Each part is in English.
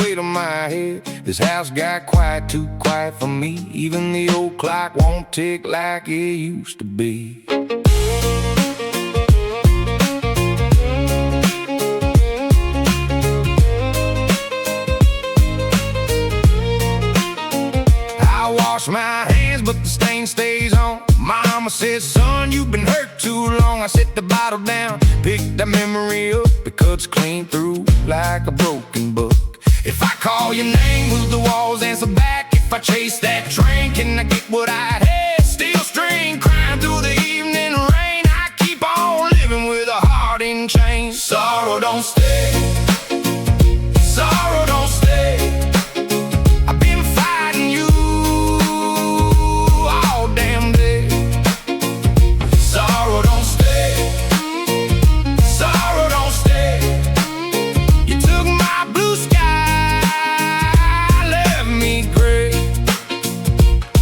weight on my head. This house got quiet, too quiet for me. Even the old clock won't tick like it used to be. I wash my hands, but the stain stays on. Mama says, son, you've been hurt too long. I set the bottle down, pick that memory up. It cuts clean through like a broken book. If I call your name, will the walls answer back? If I chase that train, can I get what I had? Steel string crying through the evening rain. I keep on living with a heart in chains. Sorrow don't stay, sorrow don't stay. I've been fighting you all damn day. Sorrow don't stay, sorrow don't stay. You took my blue sky, left me gray.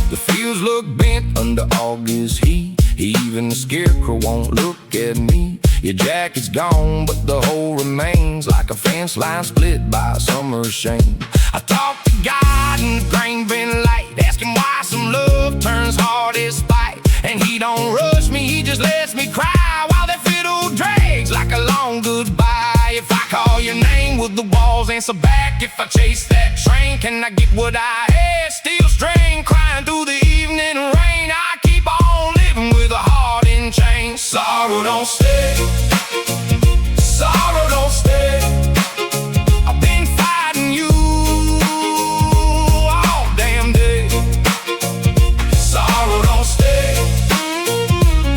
The fields look bent under August heat. Even the scarecrow won't look at me. Your jacket's gone, but the hole remains like a fence line split by a summer's shame. I talk to God in the grain bin light, ask him why some love turns hard as spite. And he don't rush me, he just lets me cry while that fiddle drags like a long goodbye. If I call your name, will the walls answer back? If I chase that train, can I get what I had? Steel string crying through the evening rain. I keep on living with a heart in chains. Sorrow don't stay, sorrow don't stay. I've been fighting you all damn day. Sorrow don't stay,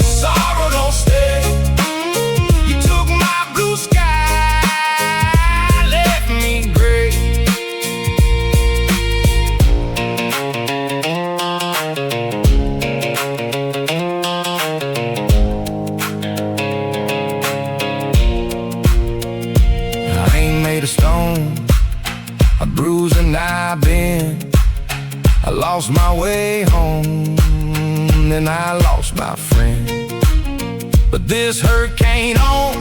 sorrow don't stay. You took my blue sky, left me gray. I ain't made of stone, a bruise and I bend. I lost my way home, then I lost my friend. But this hurricane on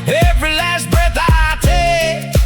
every last breath I take.